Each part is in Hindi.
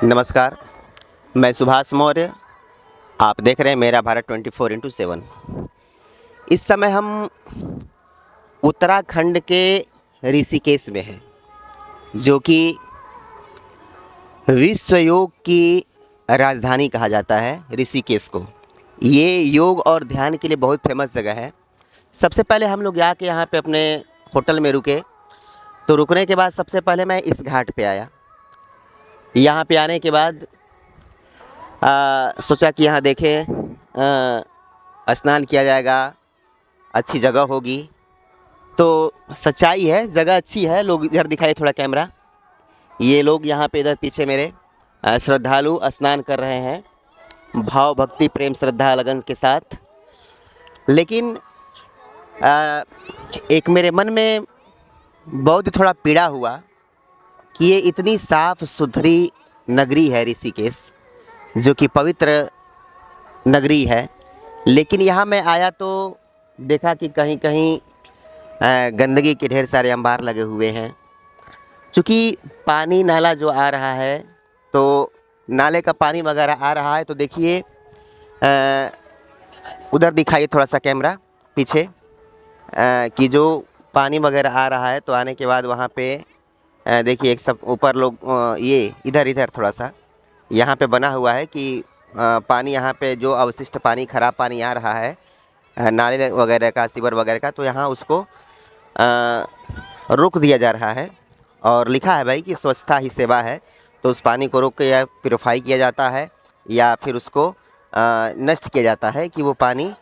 नमस्कार, मैं सुभाष मौर्य। आप देख रहे हैं मेरा भारत 24x7। इस समय हम उत्तराखंड के ऋषिकेश में हैं, जो कि विश्व योग की राजधानी कहा जाता है ऋषिकेश को। ये योग और ध्यान के लिए बहुत फेमस जगह है। सबसे पहले हम लोग आके यहाँ पे अपने होटल में रुके, तो रुकने के बाद सबसे पहले मैं इस घाट पे आया। यहाँ पे आने के बाद सोचा कि यहाँ देखें, स्नान किया जाएगा, अच्छी जगह होगी। तो सच्चाई है, जगह अच्छी है। लोग इधर दिखाई थोड़ा कैमरा, ये लोग यहाँ पे इधर पीछे मेरे श्रद्धालु स्नान कर रहे हैं भाव भक्ति प्रेम श्रद्धा लगन के साथ। लेकिन एक मेरे मन में बहुत थोड़ा पीड़ा हुआ कि ये इतनी साफ़ सुथरी नगरी है ऋषिकेश, जो कि पवित्र नगरी है, लेकिन यहाँ मैं आया तो देखा कि कहीं कहीं गंदगी के ढेर सारे अंबार लगे हुए हैं। चूँकि पानी नाला जो आ रहा है, तो नाले का पानी वगैरह आ रहा है, तो देखिए उधर दिखाइए थोड़ा सा कैमरा पीछे कि जो पानी वगैरह आ रहा है, तो आने के बाद वहाँ पे देखिए एक सब ऊपर लोग ये इधर थोड़ा सा यहाँ पे बना हुआ है कि पानी यहाँ पे जो अवशिष्ट पानी ख़राब पानी आ रहा है नाले वगैरह का, सीवर वगैरह का, तो यहाँ उसको रोक दिया जा रहा है। और लिखा है भाई कि स्वच्छता ही सेवा है, तो उस पानी को रोक के या प्योरीफाई किया जाता है या फिर उसको नष्ट किया जाता है कि वो पानी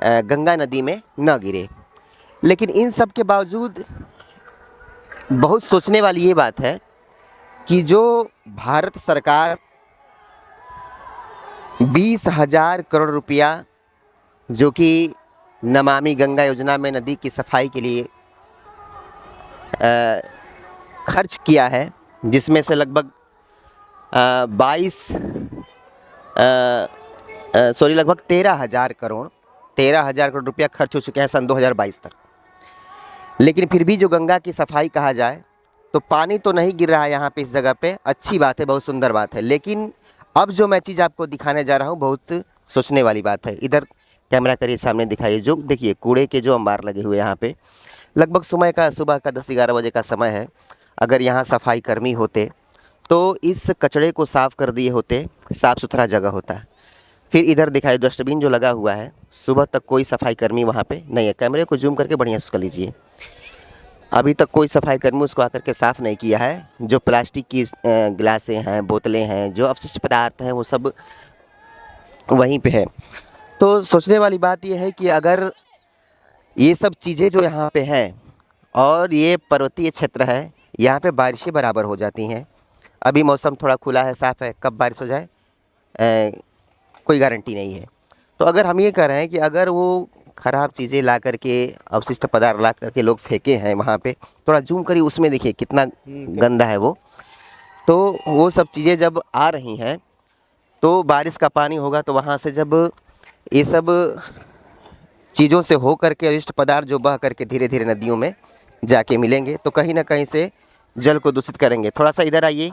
गंगा नदी में न गिरे। लेकिन इन सब के बावजूद बहुत सोचने वाली ये बात है कि जो भारत सरकार 20,000 करोड़ रुपया जो कि नमामि गंगा योजना में नदी की सफाई के लिए खर्च किया है, जिसमें से लगभग 13,000 करोड़ रुपया खर्च हो चुके हैं सन 2022 तक। लेकिन फिर भी जो गंगा की सफाई कहा जाए तो पानी तो नहीं गिर रहा है यहाँ पे इस जगह पे। अच्छी बात है, बहुत सुंदर बात है। लेकिन अब जो मैं चीज़ आपको दिखाने जा रहा हूँ बहुत सोचने वाली बात है। इधर कैमरा करिए, सामने दिखाइए। जो देखिए कूड़े के जो अंबार लगे हुए यहाँ पे, लगभग सुबह का 10-11 बजे का समय है। अगर यहाँ सफाई कर्मी होते तो इस कचड़े को साफ़ कर दिए होते, साफ़ सुथरा जगह होता। फिर इधर दिखाइए डस्टबिन जो लगा हुआ है, सुबह तक कोई सफाई कर्मी वहाँ पे नहीं है। कैमरे को जूम करके बढ़िया से कर लीजिए। अभी तक कोई सफाई कर्मी उसको आकर के साफ़ नहीं किया है। जो प्लास्टिक की गिलासें हैं, बोतलें हैं, जो अपशिष्ट पदार्थ हैं, वो सब वहीं पे है। तो सोचने वाली बात यह है कि अगर ये सब चीज़ें जो यहाँ पे हैं और ये पर्वतीय क्षेत्र है, यहाँ पे बारिशें बराबर हो जाती हैं। अभी मौसम थोड़ा खुला है, साफ़ है, कब बारिश हो जाए कोई गारंटी नहीं है। तो अगर हम ये कह रहे हैं कि अगर वो ख़राब चीज़ें ला करके, अवशिष्ट पदार्थ ला करके लोग फेंके हैं वहाँ पे, थोड़ा जूम करिए, उसमें देखिए कितना गंदा है वो। तो वो सब चीज़ें जब आ रही हैं तो बारिश का पानी होगा, तो वहाँ से जब ये सब चीज़ों से हो करके अवशिष्ट पदार्थ जो बह करके धीरे धीरे नदियों में जाके मिलेंगे, तो कहीं ना कहीं से जल को दूषित करेंगे। थोड़ा सा इधर आइए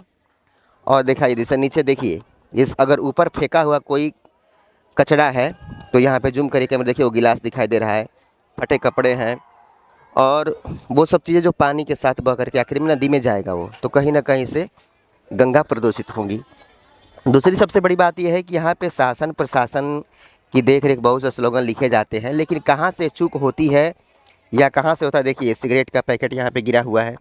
और दिखाइए, जैसे नीचे देखिए, इस अगर ऊपर फेंका हुआ कोई कचरा है तो यहाँ पे जूम करिए कैमरा, देखिए वो गिलास दिखाई दे रहा है, फटे कपड़े हैं, और वो सब चीज़ें जो पानी के साथ बह करके आखिर में नदी में जाएगा वो, तो कहीं ना कहीं से गंगा प्रदूषित होंगी। दूसरी सबसे बड़ी बात यह है कि यहाँ पे शासन प्रशासन की देख रेख बहुत से स्लोगन लिखे जाते हैं, लेकिन कहाँ से चूक होती है या कहाँ से होता है। देखिए सिगरेट का पैकेट यहाँ पे गिरा हुआ है,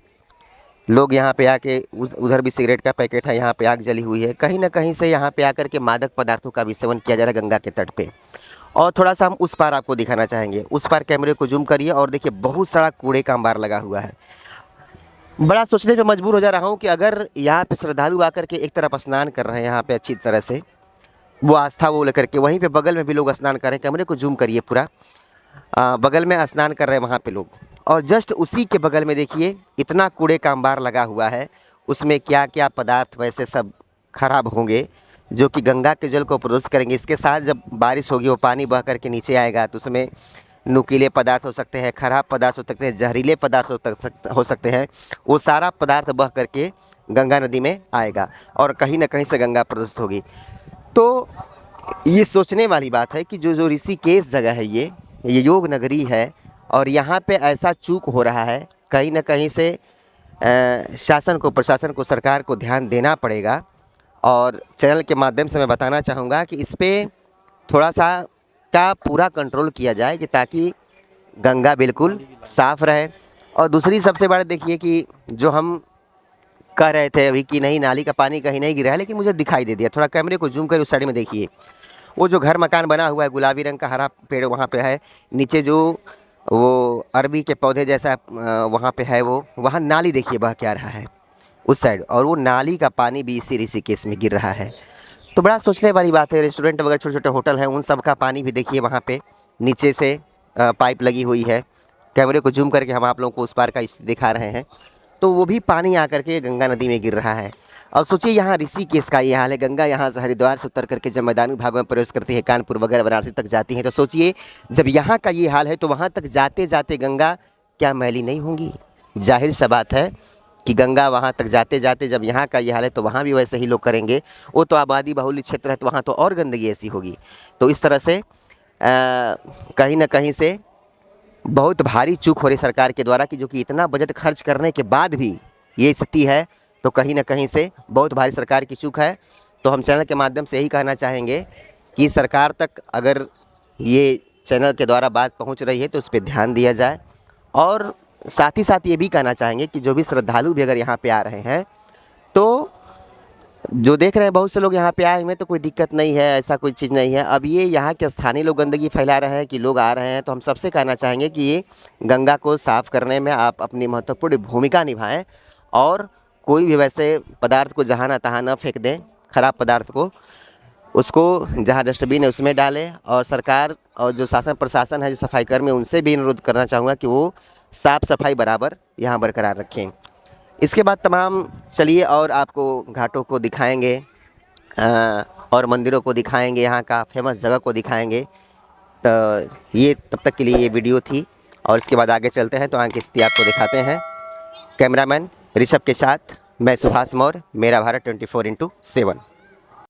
लोग यहाँ पे आके उधर भी सिगरेट का पैकेट है, यहाँ पे आग जली हुई है। कहीं ना कहीं से यहाँ पे आकर के मादक पदार्थों का भी सेवन किया जा रहा है गंगा के तट पे। और थोड़ा सा हम उस पार आपको दिखाना चाहेंगे, उस पार कैमरे को जूम करिए और देखिए बहुत सारा कूड़े का अंबार लगा हुआ है। बड़ा सोचने पे मजबूर हो जा रहा हूँ कि अगर यहाँ पे श्रद्धालु आकर के एक तरफ स्नान कर रहे हैं यहाँ पे अच्छी तरह से, वो आस्था वो लेकर के, वहीं पे बगल में भी लोग स्नान कर रहे हैं। कैमरे को जूम करिए पूरा, बगल में स्नान कर रहे हैं वहाँ पे लोग, और जस्ट उसी के बगल में देखिए इतना कूड़े का अंबार लगा हुआ है। उसमें क्या क्या पदार्थ वैसे सब खराब होंगे जो कि गंगा के जल को प्रदूषित करेंगे। इसके साथ जब बारिश होगी, वो पानी बह करके नीचे आएगा, तो उसमें नुकीले पदार्थ हो सकते हैं, खराब पदार्थ हो सकते हैं, जहरीले पदार्थ हो सकते हैं, वो सारा पदार्थ बह करके गंगा नदी में आएगा और कहीं ना कहीं से गंगा प्रदूषित होगी। तो ये सोचने वाली बात है कि जो ऋषिकेश जगह है, ये योग नगरी है और यहाँ पे ऐसा चूक हो रहा है। कहीं ना कहीं से शासन को, प्रशासन को, सरकार को ध्यान देना पड़ेगा। और चैनल के माध्यम से मैं बताना चाहूँगा कि इस पे थोड़ा सा का पूरा कंट्रोल किया जाए कि ताकि गंगा बिल्कुल साफ़ रहे। और दूसरी सबसे बड़ी देखिए कि जो हम कह रहे थे अभी कि नहीं नाली का पानी कहीं नहीं गिरा है, लेकिन मुझे दिखाई दे दिया। थोड़ा कैमरे को जूम कर उस साइड में देखिए, वो जो घर मकान बना हुआ है, गुलाबी रंग का हरा पेड़ वहाँ पे है, नीचे जो वो अरबी के पौधे जैसा वहाँ पे है, वो वहाँ नाली देखिए बह क्या रहा है उस साइड, और वो नाली का पानी भी इसी ऋषिकेश में गिर रहा है। तो बड़ा सोचने वाली बात है। रेस्टोरेंट वगैरह, छोटे छोटे होटल हैं, उन सब का पानी भी देखिए वहाँ पे नीचे से पाइप लगी हुई है। कैमरे को जूम करके हम आप लोगों को उस पार का दिखा रहे हैं, तो वो भी पानी आकर के गंगा नदी में गिर रहा है। और सोचिए यहाँ ऋषिकेश का ये हाल है, गंगा यहाँ से हरिद्वार से उतर करके जब मैदानी भागों में प्रवेश करती है, कानपुर वगैरह वाराणसी तक जाती है, तो सोचिए जब यहाँ का ये हाल है तो वहाँ तक जाते जाते गंगा क्या मैली नहीं होंगी? जाहिर सा बात है कि गंगा वहाँ तक जाते जाते जब यहाँ का ये हाल है तो वहाँ भी वैसे ही लोग करेंगे। वो तो आबादी बहुल क्षेत्र है, तो वहाँ तो और गंदगी ऐसी होगी। तो इस तरह से कहीं ना कहीं से बहुत भारी चूक हो रही सरकार के द्वारा कि जो कि इतना बजट खर्च करने के बाद भी ये स्थिति है, तो कहीं ना कहीं से बहुत भारी सरकार की चूक है। तो हम चैनल के माध्यम से यही कहना चाहेंगे कि सरकार तक अगर ये चैनल के द्वारा बात पहुंच रही है तो उस पर ध्यान दिया जाए। और साथ ही साथ ये भी कहना चाहेंगे कि जो भी श्रद्धालु भी अगर यहाँ पे आ रहे हैं, तो जो देख रहे हैं बहुत से लोग यहाँ पे आए हुए, तो कोई दिक्कत नहीं है, ऐसा कोई चीज़ नहीं है। अब ये यहाँ के स्थानीय लोग गंदगी फैला रहे हैं कि लोग आ रहे हैं, तो हम सबसे कहना चाहेंगे कि ये गंगा को साफ़ करने में आप अपनी महत्वपूर्ण भूमिका निभाएं और कोई भी वैसे पदार्थ को जहाँ ना तहाँ न फेंक दें, खराब पदार्थ को, उसको जहाँ डस्टबिन है उसमें डालें। और सरकार और जो शासन प्रशासन है, जो सफाई कर्मी, उनसे भी अनुरोध करना चाहूँगा कि वो साफ़ सफाई बराबर यहाँ बरकरार रखें। इसके बाद तमाम चलिए और आपको घाटों को दिखाएंगे और मंदिरों को दिखाएंगे, यहाँ का फेमस जगह को दिखाएंगे। तो ये तब तक के लिए ये वीडियो थी, और इसके बाद आगे चलते हैं तो आगे की स्थिति आपको दिखाते हैं। कैमरामैन ऋषभ के साथ मैं सुभाष मौर्य, मेरा भारत 24x7।